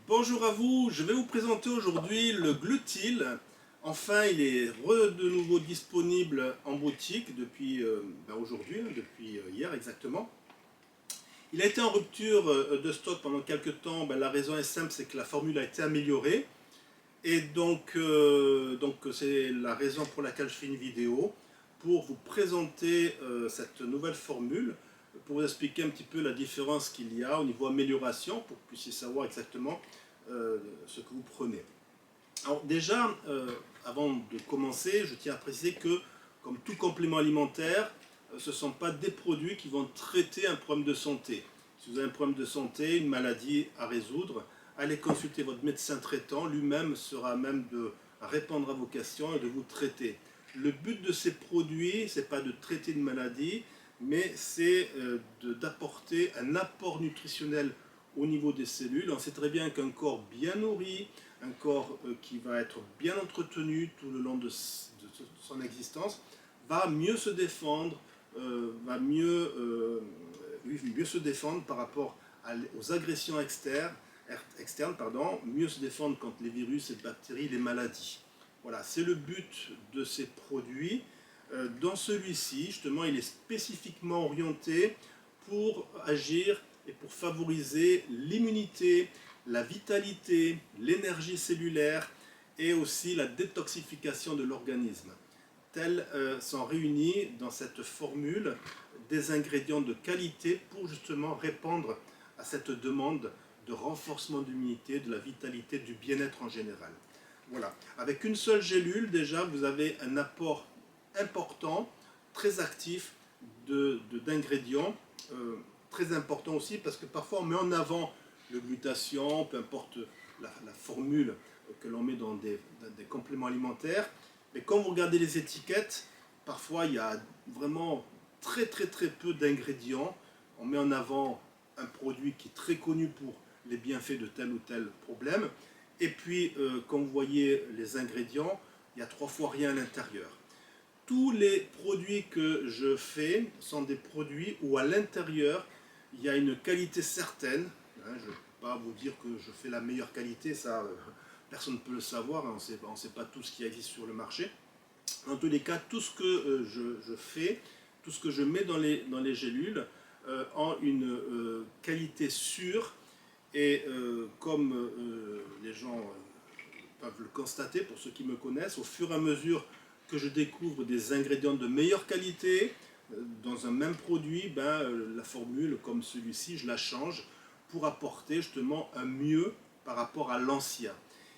Bonjour à vous, je vais vous présenter aujourd'hui le Glutil. Enfin, il est de nouveau disponible en boutique depuis aujourd'hui, depuis hier exactement. Il a été en rupture de stock pendant quelques temps. La raison est simple, c'est que la formule a été améliorée. Et donc c'est la raison pour laquelle je fais une vidéo, pour vous présenter cette nouvelle formule, pour vous expliquer un petit peu la différence qu'il y a au niveau amélioration, pour que vous puissiez savoir exactement ce que vous prenez. Alors déjà, avant de commencer, je tiens à préciser que, comme tout complément alimentaire, ce ne sont pas des produits qui vont traiter un problème de santé. Si vous avez un problème de santé, une maladie à résoudre, allez consulter votre médecin traitant, lui-même sera à même de répondre à vos questions et de vous traiter. Le but de ces produits, ce n'est pas de traiter une maladie, mais c'est d'apporter un apport nutritionnel au niveau des cellules. On sait très bien qu'un corps bien nourri, un corps qui va être bien entretenu tout le long de son existence, va mieux se défendre, va mieux se défendre par rapport aux agressions externes, mieux se défendre contre les virus, les bactéries, les maladies. Voilà, c'est le but de ces produits. Dans celui-ci, justement, il est spécifiquement orienté pour agir et pour favoriser l'immunité, la vitalité, l'énergie cellulaire et aussi la détoxification de l'organisme. Tels sont réunis dans cette formule des ingrédients de qualité pour justement répondre à cette demande de renforcement d'immunité, de la vitalité, du bien-être en général. Voilà. Avec une seule gélule, déjà, vous avez un apport important, très actif d'ingrédients, très important aussi, parce que parfois on met en avant le glutathion, peu importe la formule que l'on met dans des compléments alimentaires, mais quand vous regardez les étiquettes, parfois il y a vraiment très peu d'ingrédients. On met en avant un produit qui est très connu pour les bienfaits de tel ou tel problème, et puis quand vous voyez les ingrédients, il y a 3 fois rien à l'intérieur. Tous les produits que je fais sont des produits où à l'intérieur il y a une qualité certaine. Je ne peux pas vous dire que je fais la meilleure qualité, ça personne ne peut le savoir, on ne sait pas tout ce qui existe sur le marché. En tous les cas, tout ce que je fais, tout ce que je mets dans les gélules ont une qualité sûre, et comme les gens peuvent le constater, pour ceux qui me connaissent, au fur et à mesure que je découvre des ingrédients de meilleure qualité dans un même produit, la formule comme celui-ci, je la change pour apporter justement un mieux par rapport à l'ancien.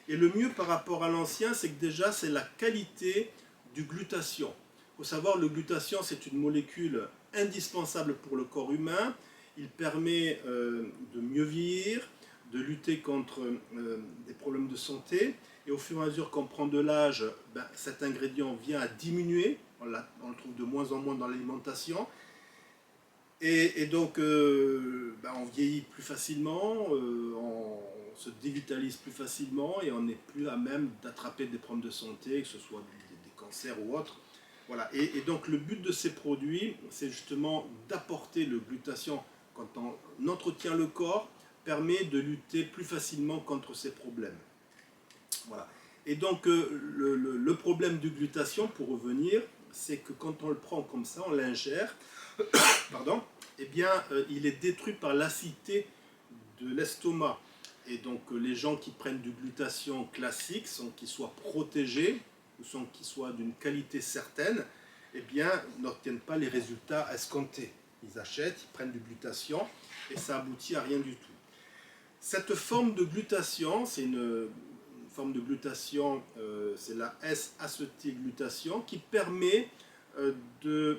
Et le mieux par rapport à l'ancien, c'est que déjà c'est la qualité du glutathion. Il faut savoir, le glutathion, c'est une molécule indispensable pour le corps humain. Il permet de mieux vieillir, de lutter contre des problèmes de santé. Et au fur et à mesure qu'on prend de l'âge, cet ingrédient vient à diminuer. On le trouve de moins en moins dans l'alimentation. Et donc, on vieillit plus facilement, on se dévitalise plus facilement et on n'est plus à même d'attraper des problèmes de santé, que ce soit des cancers ou autres. Voilà. Et donc, le but de ces produits, c'est justement d'apporter le glutathion quand on entretient le corps, permet de lutter plus facilement contre ces problèmes. Voilà. Et donc, le problème du glutathion, pour revenir, c'est que quand on le prend comme ça, on l'ingère, pardon, eh bien, il est détruit par l'acidité de l'estomac. Et donc, les gens qui prennent du glutathion classique, sans qu'il soit protégé, ou sans qu'il soit d'une qualité certaine, eh bien, n'obtiennent pas les résultats escomptés. Ils achètent, ils prennent du glutathion, et ça aboutit à rien du tout. Cette forme de glutathion, c'est une forme de glutathion, c'est la S-acétylglutathion, qui permet de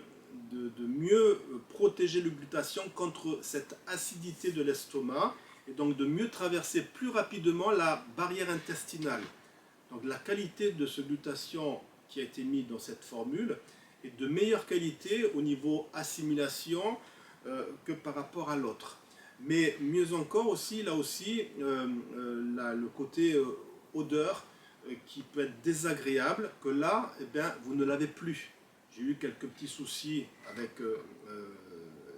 mieux protéger le glutathion contre cette acidité de l'estomac, et donc de mieux traverser plus rapidement la barrière intestinale. Donc la qualité de ce glutathion qui a été mis dans cette formule est de meilleure qualité au niveau assimilation que par rapport à l'autre. Mais mieux encore aussi, là aussi, le côté odeur qui peut être désagréable, que là, eh bien, vous ne l'avez plus. J'ai eu quelques petits soucis avec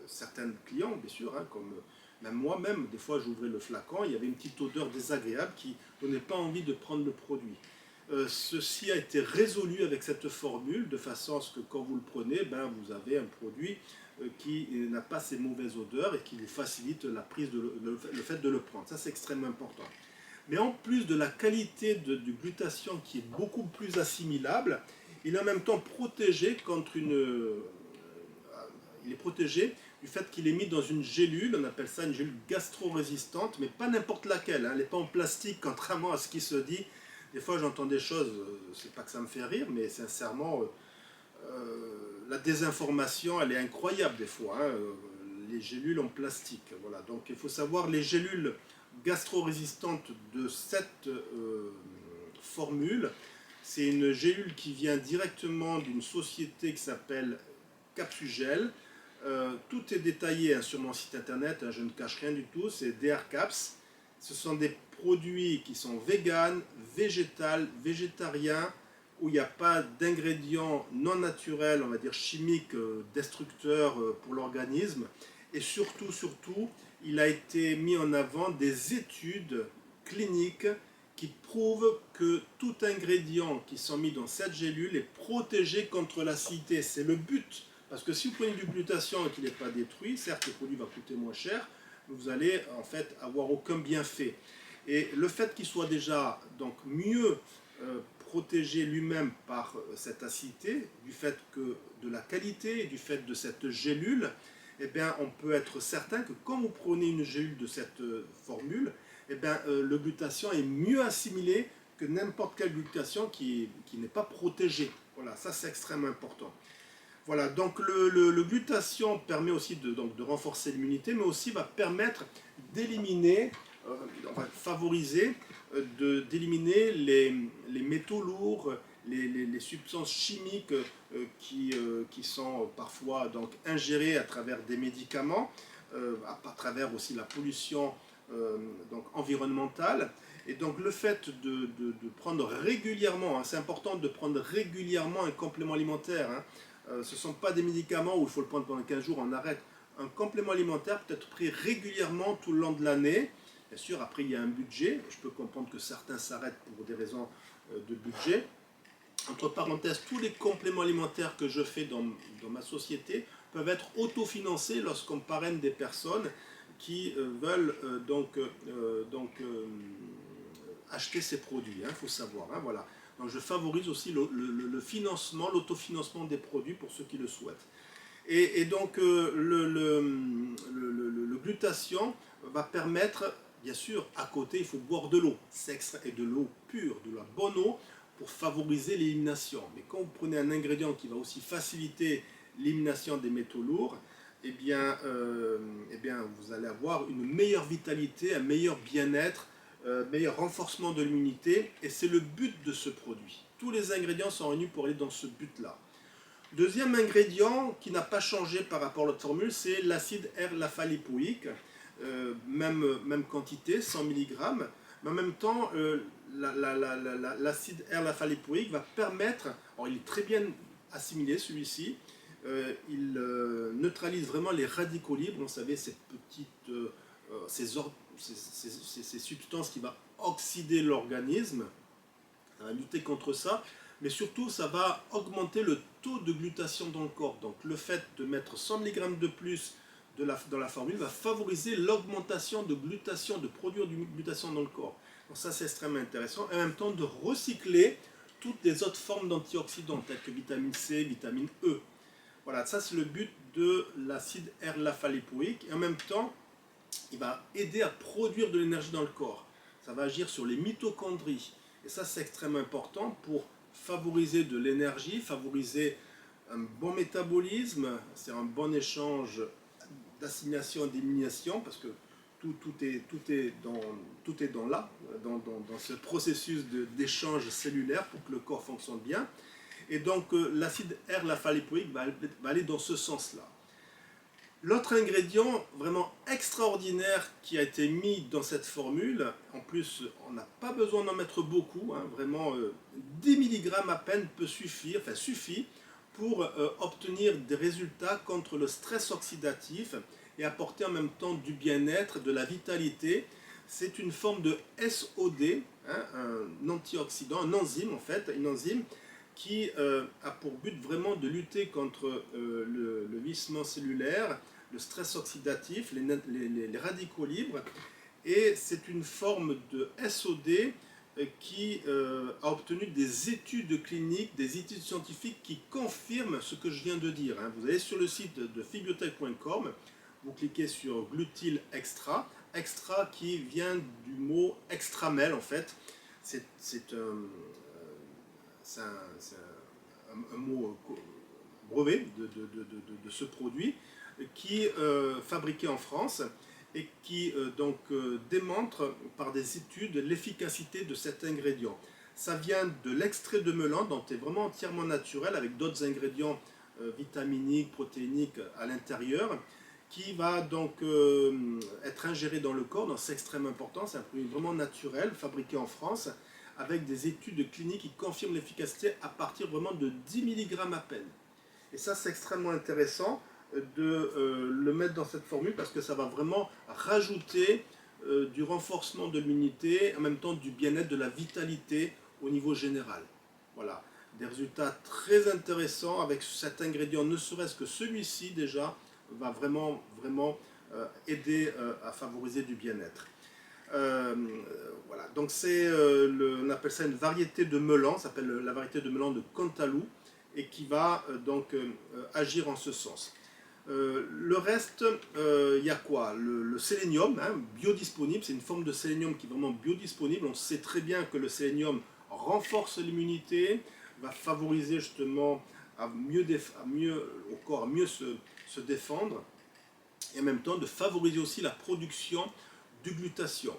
certains clients, bien sûr, comme Même moi-même, des fois j'ouvrais le flacon, il y avait une petite odeur désagréable qui ne donnait pas envie de prendre le produit. Ceci a été résolu avec cette formule de façon à ce que quand vous le prenez, ben, vous avez un produit qui n'a pas ces mauvaises odeurs et qui vous facilite la prise le fait de le prendre. Ça c'est extrêmement important. Mais en plus de la qualité du glutathion qui est beaucoup plus assimilable, il est en même temps protégé contre il est protégé du fait qu'il est mis dans une gélule, on appelle ça une gélule gastro-résistante, mais pas n'importe laquelle, hein, elle n'est pas en plastique, contrairement à ce qui se dit. Des fois j'entends des choses, c'est pas que ça me fait rire, mais sincèrement, la désinformation elle est incroyable des fois, hein, les gélules en plastique. Voilà. Donc il faut savoir les gélules gastro-résistantes de cette formule, c'est une gélule qui vient directement d'une société qui s'appelle Capsugel. Tout est détaillé hein, sur mon site internet, hein, je ne cache rien du tout, c'est DR Caps. Ce sont des produits qui sont véganes, végétariens, où il n'y a pas d'ingrédients non naturels, on va dire chimiques, destructeurs pour l'organisme. Et surtout, il a été mis en avant des études cliniques qui prouvent que tout ingrédient qui sont mis dans cette gélule est protégé contre l'acidité. C'est le but. Parce que si vous prenez du glutathion et qu'il n'est pas détruit, certes le produit va coûter moins cher, mais vous allez en fait avoir aucun bienfait. Et le fait qu'il soit déjà donc mieux protégé lui-même par cette acidité, du fait que de la qualité et du fait de cette gélule, eh bien, on peut être certain que quand vous prenez une gélule de cette formule, eh bien, le glutathion est mieux assimilé que n'importe quel glutathion qui n'est pas protégé. Voilà, ça c'est extrêmement important. Voilà, donc le glutathion permet aussi de renforcer l'immunité, mais aussi va permettre d'éliminer, va favoriser d'éliminer les métaux lourds, les substances chimiques qui sont parfois donc, ingérées à travers des médicaments, à travers aussi la pollution donc, environnementale. Et donc le fait de prendre régulièrement, hein, c'est important de prendre régulièrement un complément alimentaire, hein. Ce ne sont pas des médicaments où il faut le prendre pendant 15 jours, on arrête. Un complément alimentaire peut être pris régulièrement tout le long de l'année. Bien sûr, après il y a un budget. Je peux comprendre que certains s'arrêtent pour des raisons de budget. Entre parenthèses, tous les compléments alimentaires que je fais dans ma société peuvent être autofinancés lorsqu'on parraine des personnes qui veulent acheter ces produits. Il faut savoir, hein, voilà. Donc je favorise aussi le financement, l'autofinancement des produits pour ceux qui le souhaitent. Et donc le glutathion va permettre, bien sûr, à côté, il faut boire de l'eau, et de l'eau pure, de la bonne eau, pour favoriser l'élimination. Mais quand vous prenez un ingrédient qui va aussi faciliter l'élimination des métaux lourds, eh bien, vous allez avoir une meilleure vitalité, un meilleur bien-être, meilleur renforcement de l'immunité, et c'est le but de ce produit. Tous les ingrédients sont réunis pour aller dans ce but-là. Deuxième ingrédient qui n'a pas changé par rapport à l'autre formule, c'est l'acide R-lafalipoïque, même quantité, 100 mg, mais en même temps, l'acide R-lafalipoïque va permettre, alors il est très bien assimilé celui-ci, il neutralise vraiment les radicaux libres, vous savez, ces petites, ces substances qui vont oxyder l'organisme, ça va lutter contre ça, mais surtout ça va augmenter le taux de glutathion dans le corps. Donc le fait de mettre 100 mg de plus dans la formule va favoriser l'augmentation de glutathion, de produire du glutathion dans le corps. Donc ça c'est extrêmement intéressant, et en même temps de recycler toutes les autres formes d'antioxydants, telles que vitamine C, vitamine E. Voilà, ça c'est le but de l'acide R-lafalipoïque, et en même temps, il va aider à produire de l'énergie dans le corps. Ça va agir sur les mitochondries. Et ça, c'est extrêmement important pour favoriser de l'énergie, favoriser un bon métabolisme, c'est un bon échange d'assimilation et d'élimination, parce que tout est dans ce processus d'échange cellulaire pour que le corps fonctionne bien. Et donc, l'acide R-lafalipoïque va aller dans ce sens-là. L'autre ingrédient vraiment extraordinaire qui a été mis dans cette formule, en plus on n'a pas besoin d'en mettre beaucoup, hein, vraiment 10 mg à peine suffit pour obtenir des résultats contre le stress oxydatif et apporter en même temps du bien-être, de la vitalité. C'est une forme de SOD, hein, un antioxydant, un enzyme en fait, une enzyme qui a pour but vraiment de lutter contre le vieillissement cellulaire, le stress oxydatif, les radicaux libres. Et c'est une forme de SOD qui a obtenu des études cliniques, des études scientifiques qui confirment ce que je viens de dire. Hein. Vous allez sur le site de fibiotech.com, vous cliquez sur glutil extra, extra qui vient du mot extramel en fait. C'est un mot brevet de ce produit qui est fabriqué en France et qui démontre par des études l'efficacité de cet ingrédient. Ça vient de l'extrait de melon, donc c'est vraiment entièrement naturel avec d'autres ingrédients vitaminiques, protéiniques à l'intérieur, qui va donc être ingéré dans le corps, donc c'est extrêmement important, c'est un produit vraiment naturel, fabriqué en France, avec des études cliniques qui confirment l'efficacité à partir vraiment de 10 mg à peine. Et ça, c'est extrêmement intéressant de le mettre dans cette formule parce que ça va vraiment rajouter du renforcement de l'immunité, en même temps du bien-être, de la vitalité au niveau général. Voilà, des résultats très intéressants avec cet ingrédient, ne serait-ce que celui-ci déjà, va vraiment aider à favoriser du bien-être. Voilà, donc on appelle ça une variété de melon, ça s'appelle la variété de melon de Cantalou, et qui va agir en ce sens. Le reste, il y a quoi? Le sélénium, hein, biodisponible, c'est une forme de sélénium qui est vraiment biodisponible. On sait très bien que le sélénium renforce l'immunité, va favoriser justement au corps à mieux se défendre, et en même temps de favoriser aussi la production du glutathion.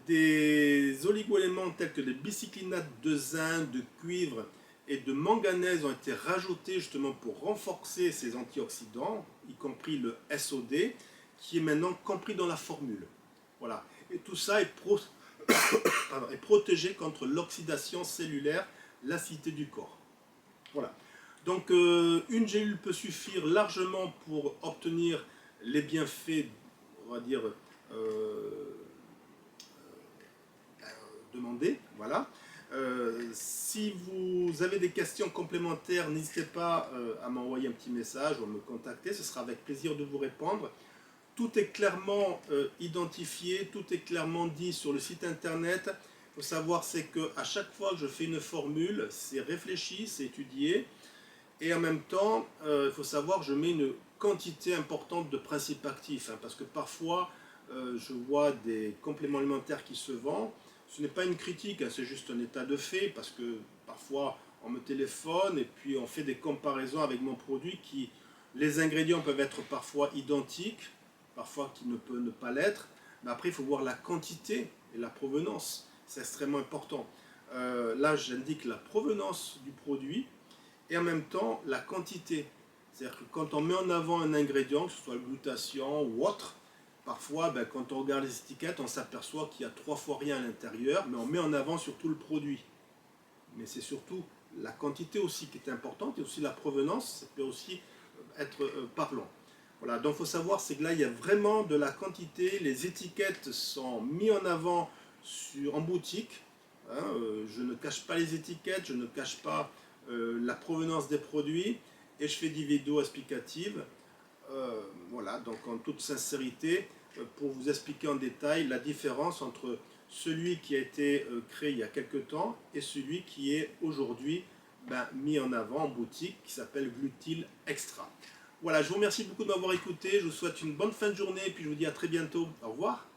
Des oligoéléments tels que des bicyclinates de zinc, de cuivre et de manganèse ont été rajoutés justement pour renforcer ces antioxydants, y compris le SOD, qui est maintenant compris dans la formule. Voilà. Et tout ça est protégé contre l'oxydation cellulaire, l'acidité du corps. Voilà. Donc une gélule peut suffire largement pour obtenir les bienfaits, on va dire, demandés. Voilà. Si vous avez des questions complémentaires, n'hésitez pas à m'envoyer un petit message ou à me contacter, ce sera avec plaisir de vous répondre. Tout est clairement identifié, tout est clairement dit sur le site internet. Il faut savoir, c'est qu'à chaque fois que je fais une formule, c'est réfléchi, c'est étudié. Et en même temps, il faut savoir, je mets une quantité importante de principes actifs, hein, parce que parfois, je vois des compléments alimentaires qui se vendent. Ce n'est pas une critique, hein, c'est juste un état de fait, parce que parfois, on me téléphone et puis on fait des comparaisons avec mon produit qui, les ingrédients peuvent être parfois identiques, parfois qui ne peuvent ne pas l'être, mais après, il faut voir la quantité et la provenance. C'est extrêmement important. Là, j'indique la provenance du produit, et en même temps la quantité. C'est-à-dire que quand on met en avant un ingrédient, que ce soit le glutathion ou autre, parfois quand on regarde les étiquettes, on s'aperçoit qu'il y a 3 fois rien à l'intérieur, mais on met en avant surtout le produit. Mais c'est surtout la quantité aussi qui est importante, et aussi la provenance, ça peut aussi être parlant. Voilà, donc il faut savoir, c'est que là il y a vraiment de la quantité, les étiquettes sont mises en avant en boutique, hein, je ne cache pas les étiquettes, je ne cache pas la provenance des produits, et je fais des vidéos explicatives, voilà, donc en toute sincérité, pour vous expliquer en détail la différence entre celui qui a été créé il y a quelque temps et celui qui est aujourd'hui mis en avant en boutique, qui s'appelle Glutil Extra. Voilà, je vous remercie beaucoup de m'avoir écouté, je vous souhaite une bonne fin de journée, et puis je vous dis à très bientôt. Au revoir.